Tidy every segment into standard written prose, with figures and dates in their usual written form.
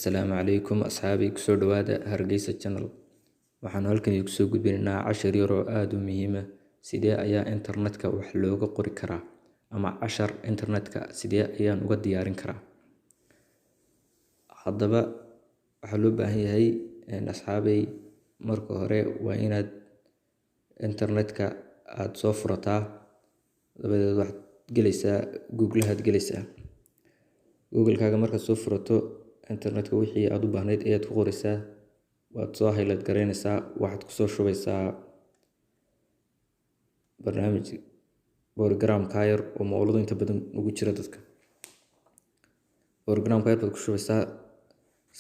Assalaamu calaykum asxaabi kusoo dhawaada hargeisa channel. Waxaan halkan idinku soo gudbinaynaa cashar yar oo aad u muhiim ah. Sidee ayaa internetka wax looga qori karaa, ama cashar internetka sidee ayaan uga diyaarin karaa. Haddaba waxaa loo baahan yahay asxaabay, marka hore waa inaad internetka aad soo furataa. dabadeed waxaad gelaysaa Google-kaaga. markaad soo furato internetka wixii aad u baahnayd ayaad ku qoraysaa, waad soo highlight garaynaysaa, waxaad ku soo shubaysaa barnaamij program yar oo mawlado inta badan ugu jira dadka. Program yar baad ku shubaysaa.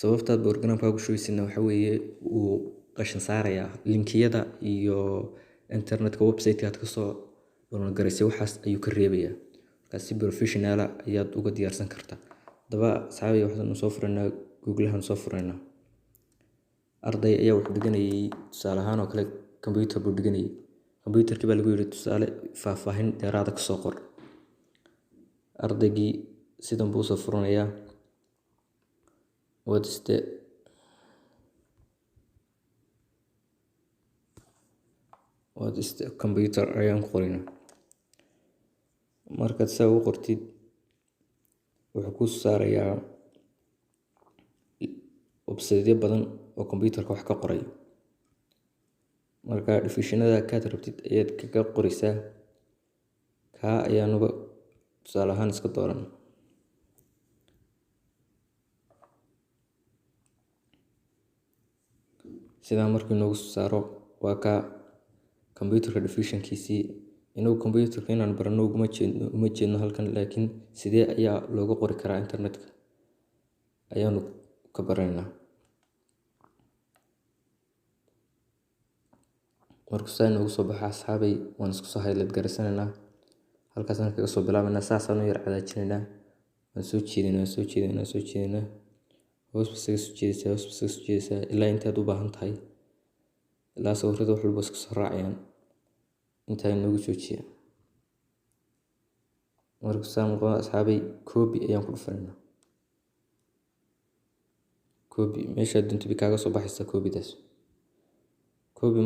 Sababtaad program-ka ku shubaysina waxa weeye uu qashin saarayaa linkiyada iyo internetka website-ka aad ka soo download garaysay, waxaas ayuu ka reebayaa. Marka si professional ayaad uga diyaarsan kartaa. Haddaba asxaabi, waxaan soo furaynaa Google-han soo furaynaa. Arday ayaa wax dhiganayay, tusaale ahaan oo kale computer buu dhiganayay. Computerkii baa lagu yiri tusaale faahfaahin dheeraad ah ka soo qor. Ardaygii sidan buu soo furanayaa. What is the computer ayaan ku qoraynaa. Markaad saa u qortid, wuxuu ku saarayaa website badan oo computerka wax ka qoray. Marka definitionada kaad rabtid ayaad kaga qoraysaa. Kaa ayaanuba tusaale ahaan iska dooran. Sidaa markii noogu saaro waa ka computerka definitionkiisii. Inagu computerka inaan barano uma jeedno halkan, laakiin sidee ayaa looga qori karaa internetka ayaanu ka baranaynaa. Markuu saa noogu soo baxa asxaabay, waan isku soo highlight garaysanaynaa. Halkaasaan kaga soo bilaabaynaa. Saasaan u yar cadaajinaynaa. waan soo jiidaynaa. hoos baa isaga soo jeedaysaa ilaa intaad u baahan tahay. ilaa sawirrada wax walba iska soo raacayaan. intaa inoogu joojiya. Markuu saa noqdo asxaabay, copy ayaan ku dhufanaynaa. meesha dunta kaaga soo baxaysa copy-daas.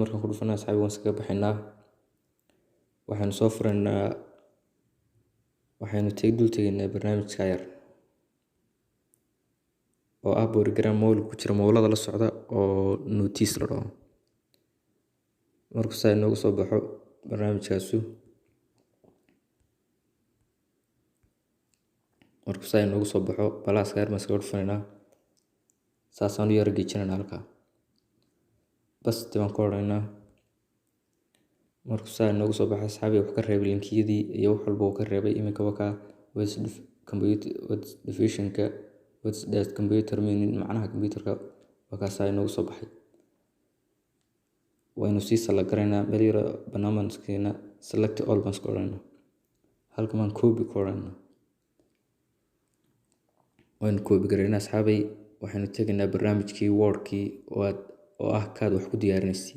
markaan ku dhufanaa asxaabay, waan iskaga baxaynaa. waxaanu soo furaynaa, waxaynu dul tegaynaa barnaamijka yar oo ah program mawlid ku jira, mawlada la socda oo notice la dhaho. Markuu saa inoogu soo baxo barnaamijkaasu, balaaska yar baan iskaga dhufanaynaa. saasaan u yara geejinaynaa halkaa. basti baan ku odhanaynaa. Markuu saa inoogu soo baxo asxaabi, wuxuu ka reebay linkiyadii iyo wax walba uu ka reebay. Iminka wakaa definitionka computer meaning, macnaha computerka wakaa saa inoogu soo baxay. waynu sii select garaynaa. meel yar bannaan baan iskaga select all baan isku odhanaynaa. halkan baan copy ku odhanaynaa. waynu copy garaynaa asxaabay. waxaynu tegaynaa barnaamijkii Wordkii oo ah kaad wax ku diyaarinaysay.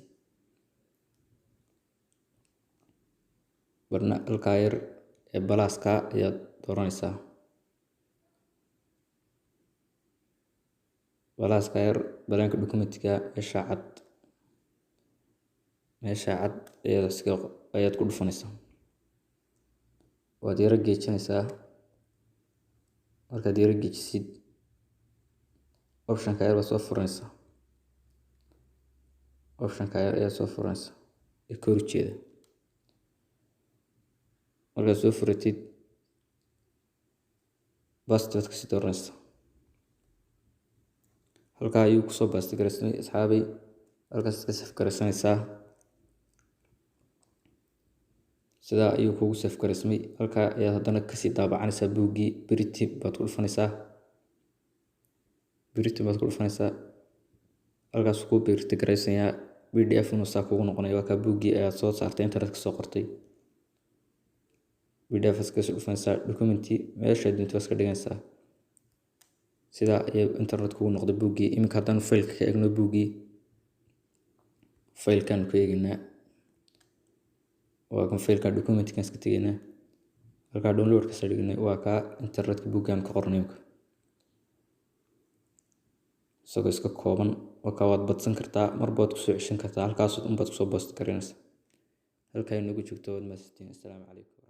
halkaa yar ee balaaska ayaad dooranaysaa. balaaska yar balaanka documentiga meesha cad ayaad ku dhufanaysaa. waad yara geejinaysaa. markaad yara geejisid, optionka yar baad soo furanaysaa. ee kor jeeda. markaad soo furatid, basti baad kasii dooranaysaa. halkaa ayuu kusoo basti garaysanay asxaabay. halkaas iska saf garaysanaysaa. sidaa ayuu kugu saf garaysmay. halkaa ayaad haddana kasii daabacanaysaa buuggii. Print baad ku dhufanaysaa. halkaas ku print garaysanyaa. PDF inuu saa kugu noqonayo. waa ka buuggii ayaad soo saartay, internetka soo qortay. PDF iska soo dhufanaysaa. documenti meesha dunta iska dhigaysaa. sidaa ayay internet kugu noqday buuggii. iminka haddaan faylka ka eegno buuggii, faylkan ku eegaynaa. waa kan faylka documentigan iska tegaynaa. halkaa download ka soo dhignay waa ka internetka buuggan ka qornay. isagoo iska kooban marka waad badsan kartaa marba waad kusoo ceshan kartaa halkaas unbaad kusoo boost garanaysaa halkaa inagu joogto waad mahadsantihiin. Assalaamu calaykum.